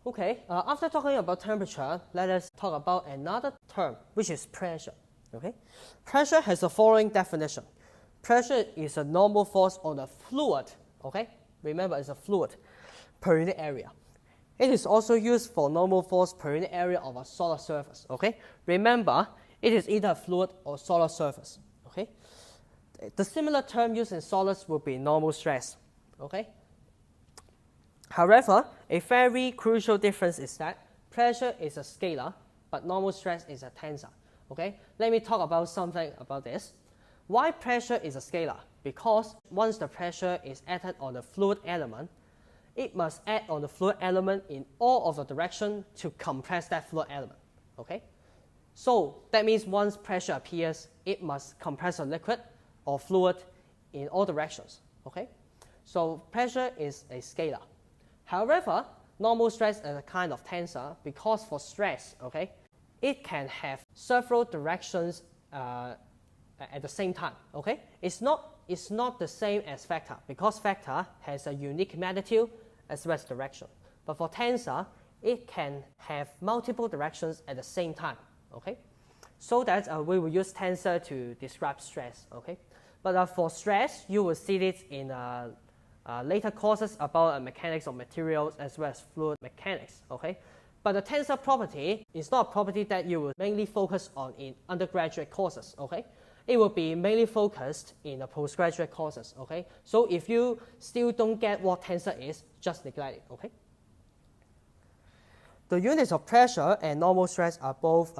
Okay, after talking about temperature, let us talk about another term, which is pressure. Okay, pressure has the following definition. Pressure is a normal force on a fluid. Okay, remember it's a fluid per unit area. It is also used for normal force per unit area of a solid surface. Okay, remember it is either a fluid or solid surface. Okay, the similar term used in solids will be normal stress. Okay. However, a very crucial difference is that pressure is a scalar, but normal stress is a tensor. Okay, let me talk about something about this. Why pressure is a scalar? Because once the pressure is added on the fluid element, it must add on the fluid element in all of the direction to compress that fluid element. Okay, so that means once pressure appears, it must compress a liquid or fluid in all directions. Okay, so pressure is a scalar. However, normal stress is a kind of tensor because for stress, okay, it can have several directions at the same time. Okay, it's not the same as vector because vector has a unique magnitude as well as direction. But for tensor, it can have multiple directions at the same time. Okay, so that we will use tensor to describe stress. Okay, but for stress, you will see it in later courses about mechanics of materials as well as fluid mechanics. Okay, but the tensor property is not a property that you will mainly focus on in undergraduate courses. Okay, it will be mainly focused in the postgraduate courses. Okay, so if you still don't get what tensor is, just neglect it. Okay, the units of pressure and normal stress are both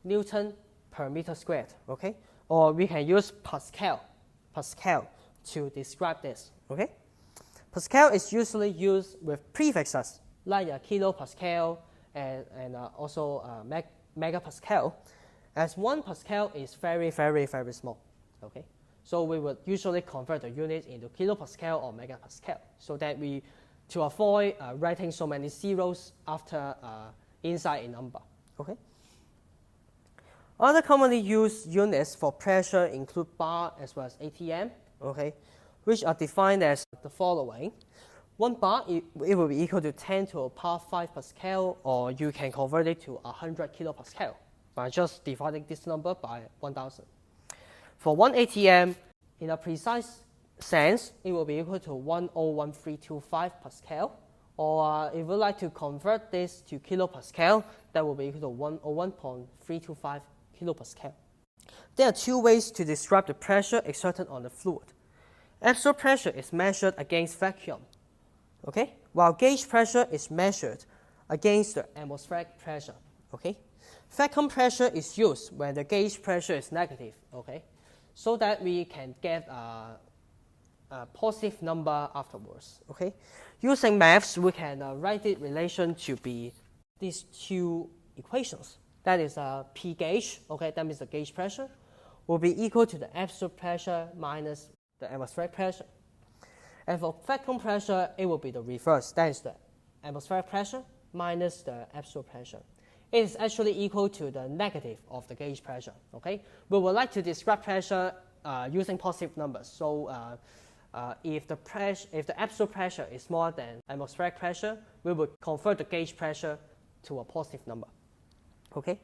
Newton per meter squared. Okay, or we can use Pascal to describe this. Okay. Pascal is usually used with prefixes like kilopascal and also megapascal, as 1 Pascal is very, very, very small. Okay, so we would usually convert the units into kilopascal or megapascal so that to avoid writing so many zeros after inside a number. Okay. Other commonly used units for pressure include bar as well as ATM. Okay, which are defined as the following. 1 bar, it will be equal to 10 to the power 5 Pascal, or you can convert it to 100 kilopascal by just dividing this number by 1000. For 1 ATM, in a precise sense, it will be equal to 101325 Pascal, or if you like to convert this to kilopascal, that will be equal to 101.325 kilopascal. There are 2 ways to describe the pressure exerted on the fluid. Absolute pressure is measured against vacuum, okay, while gauge pressure is measured against the atmospheric pressure. Okay, vacuum pressure is used when the gauge pressure is negative. Okay, so that we can get a positive number afterwards. Okay, using maths, we can write the relation to be these 2 equations. That is P gauge. Okay, that means the gauge pressure will be equal to the absolute pressure minus the atmospheric pressure. And for vacuum pressure, it will be the reverse. That is the atmospheric pressure minus the absolute pressure. It is actually equal to the negative of the gauge pressure. Okay, we would like to describe pressure using positive numbers. So if the absolute pressure is more than atmospheric pressure, we would convert the gauge pressure to a positive number. Okay.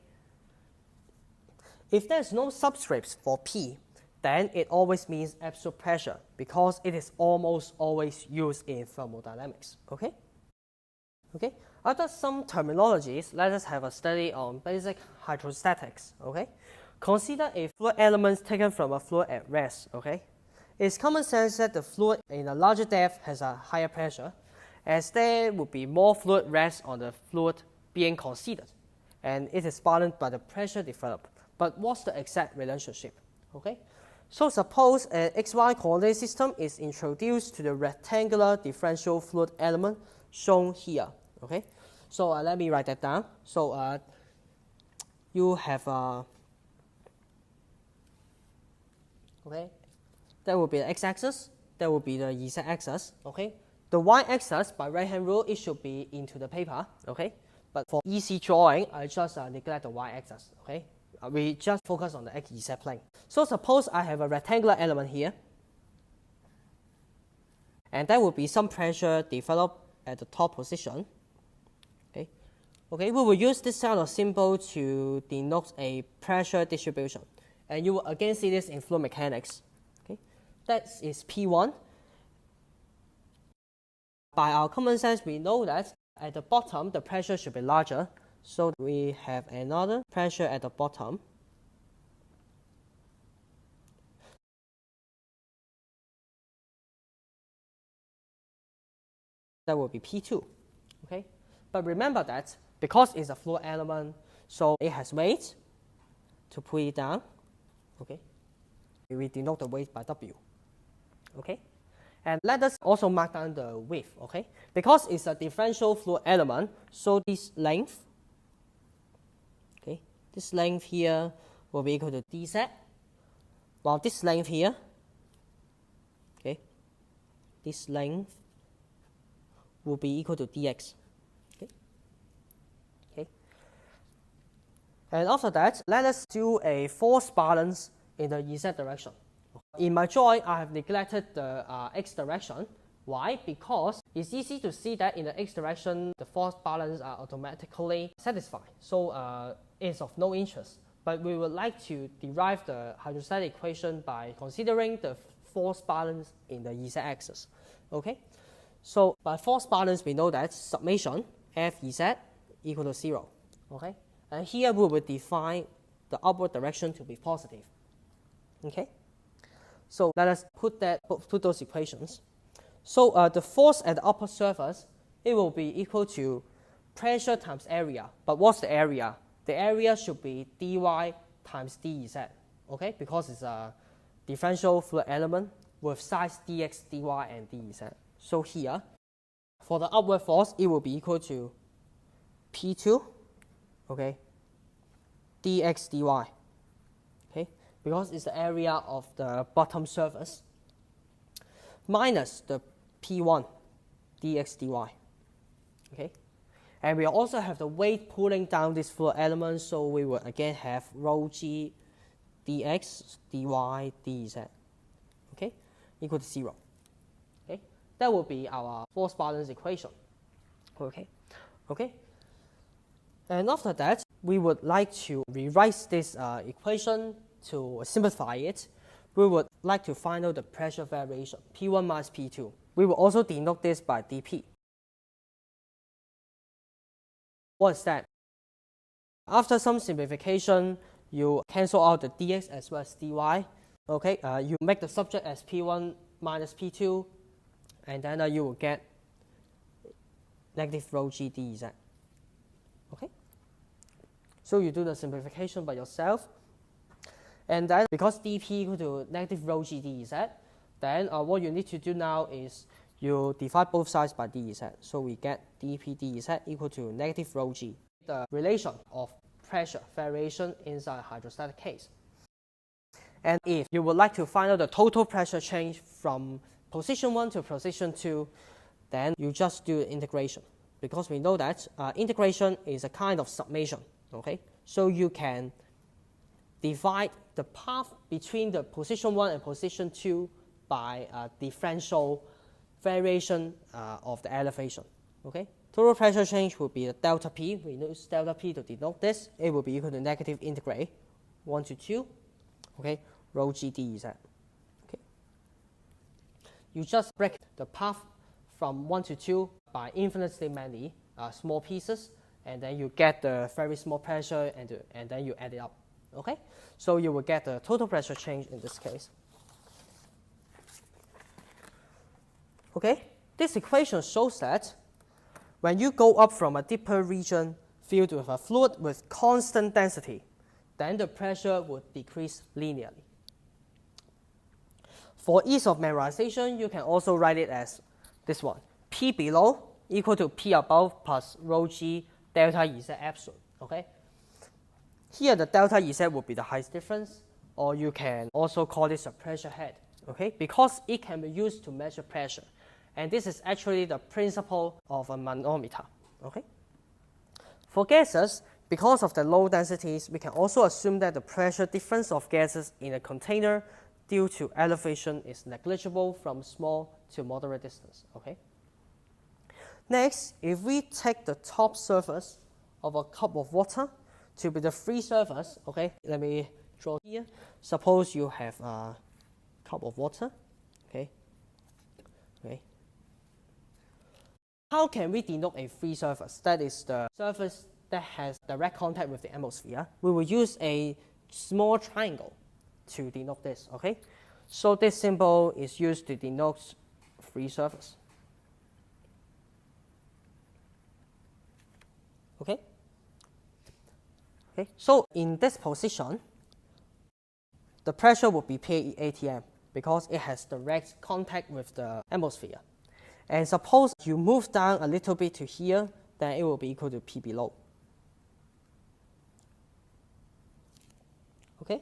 If there is no subscripts for P, then it always means absolute pressure because it is almost always used in thermodynamics. Okay? Okay? After some terminologies, let us have a study on basic hydrostatics. Okay? Consider a fluid element taken from a fluid at rest. Okay? It's common sense that the fluid in a larger depth has a higher pressure, as there would be more fluid rest on the fluid being considered, and it is balanced by the pressure developed. But what's the exact relationship? Okay? So suppose an XY coordinate system is introduced to the rectangular differential fluid element shown here. Okay, so let me write that down. So you have okay, that will be the x-axis, that will be the z-axis. Okay, the y-axis by right-hand rule it should be into the paper. Okay, but for easy drawing, I just neglect the y-axis. Okay. We just focus on the XZ plane. So suppose I have a rectangular element here, and there will be some pressure developed at the top position. Okay. Okay, we will use this kind of symbol to denote a pressure distribution. And you will again see this in fluid mechanics. Okay, that is P1. By our common sense, we know that at the bottom, the pressure should be larger. So we have another pressure at the bottom. That will be P2. Okay, but remember that because it's a fluid element, so it has weight to pull it down. Okay, we denote the weight by W. Okay, and let us also mark down the width. Okay, because it's a differential fluid element, so this length, okay, this length here will be equal to dz, while this length here, okay, this length will be equal to dx. And after that, let us do a force balance in the Z direction. In my drawing, I have neglected the X direction. Why? Because it's easy to see that in the X direction, the force balance are automatically satisfied. So it's of no interest. But we would like to derive the hydrostatic equation by considering the force balance in the Z axis. Okay? So by force balance, we know that summation Fz equal to 0. Okay? And here we will define the upward direction to be positive. Okay? So let us put those equations. So the force at the upper surface, it will be equal to pressure times area. But what's the area? The area should be dy times dz. Okay? Because it's a differential fluid element with size dx, dy, and dz. So here, for the upward force, it will be equal to P2, okay, dx dy, okay, because it's the area of the bottom surface, minus the P1 dx dy, okay, and we also have the weight pulling down this fluid element, so we will again have rho g dx dy dz, okay, equal to 0. Okay, that will be our force balance equation. Okay, okay. And after that, we would like to rewrite this equation to simplify it. We would like to find out the pressure variation, P1 minus P2. We will also denote this by dP. What is that? After some simplification, you cancel out the dx as well as dy. Okay, you make the subject as P1 minus P2, and then you will get negative rho g dz. Okay? So you do the simplification by yourself. And then because dP equal to negative rho g dz, then what you need to do now is you divide both sides by dz. So we get dP dz equal to negative rho g, the relation of pressure variation inside a hydrostatic case. And if you would like to find out the total pressure change from position 1 to position 2, then you just do integration. Because we know that integration is a kind of summation. Okay, so you can divide the path between the position 1 and position 2 by differential variation of the elevation. Okay, total pressure change will be the delta P. We use delta P to denote this. It will be equal to negative integrate 1 to 2. Okay, rho g dz. Okay, you just break the path from 1 to 2 by infinitely many small pieces, and then you get the very small pressure, and then you add it up. Okay, so you will get the total pressure change in this case. Okay, this equation shows that when you go up from a deeper region filled with a fluid with constant density, then the pressure would decrease linearly. For ease of memorization, you can also write it as this one: P below equal to P above plus rho g delta Ez epsilon. Okay. Here the delta Ez would be the height difference, or you can also call this a pressure head. Okay, because it can be used to measure pressure, and this is actually the principle of a manometer. Okay. For gases, because of the low densities, we can also assume that the pressure difference of gases in a container due to elevation is negligible from small to moderate distance. Okay. Next, if we take the top surface of a cup of water to be the free surface. Okay, let me draw here. Suppose you have a cup of water. Okay. How can we denote a free surface? That is the surface that has direct contact with the atmosphere. We will use a small triangle to denote this. Okay, so this symbol is used to denote free surface. Okay. So in this position, the pressure will be P atm because it has direct contact with the atmosphere. And suppose you move down a little bit to here, then it will be equal to P below. Okay.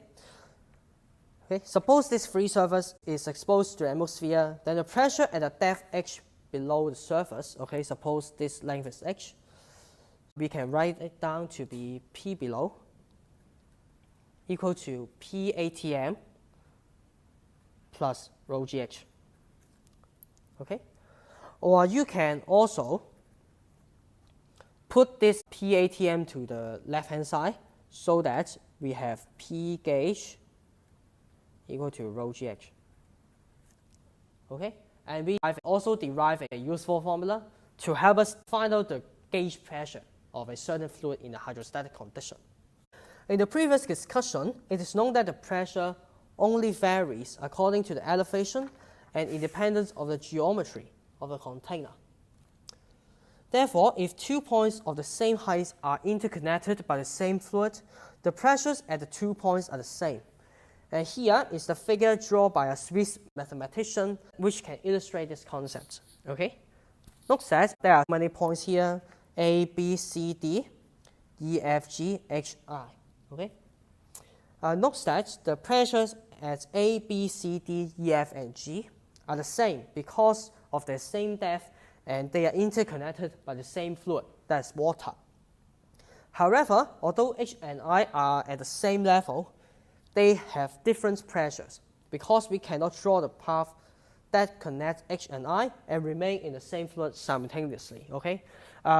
Suppose this free surface is exposed to the atmosphere, then the pressure at a depth h below the surface, okay, suppose this length is h, we can write it down to be P below equal to P atm plus rho gh. Okay. Or you can also put this P atm to the left-hand side so that we have P gauge equal to rho gh. Okay, and we have also derived a useful formula to help us find out the gauge pressure of a certain fluid in a hydrostatic condition. In the previous discussion, it is known that the pressure only varies according to the elevation and independence of the geometry of the container. Therefore, if 2 points of the same height are interconnected by the same fluid, the pressures at the 2 points are the same. And here is the figure drawn by a Swiss mathematician which can illustrate this concept. Okay? Note that there are many points here, A, B, C, D, E, F, G, H, I. Okay? Note that the pressures at A, B, C, D, E, F, and G are the same because of the same depth, and they are interconnected by the same fluid, that's water. However, although H and I are at the same level, they have different pressures because we cannot draw the path that connects H and I and remain in the same fluid simultaneously. Okay,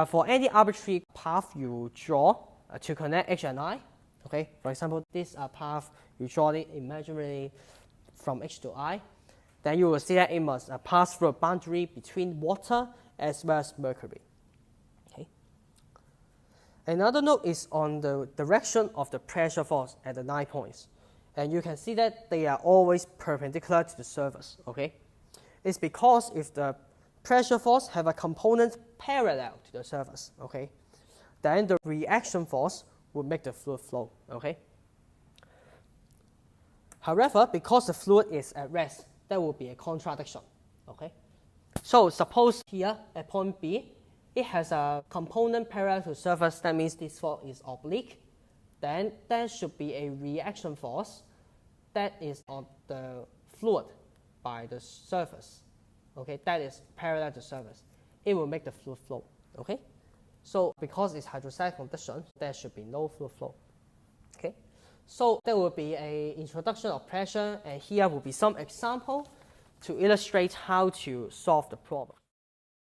for any arbitrary path you draw to connect H and I, okay, for example, this path you draw it imaginarily from H to I, then you will see that it must pass through a boundary between water as well as mercury. Okay. Another note is on the direction of the pressure force at the 9 points. And you can see that they are always perpendicular to the surface. Okay. It's because if the pressure force have a component parallel to the surface, okay, then the reaction force would make the fluid flow. Okay. However, because the fluid is at rest, there will be a contradiction. Okay. So suppose here at point B, it has a component parallel to the surface. That means this force is oblique. Then there should be a reaction force that is on the fluid by the surface. Okay, that is parallel to the surface. It will make the fluid flow. Okay. So because it's hydrostatic condition, there should be no fluid flow. Okay. So there will be an introduction of pressure, and here will be some example to illustrate how to solve the problem.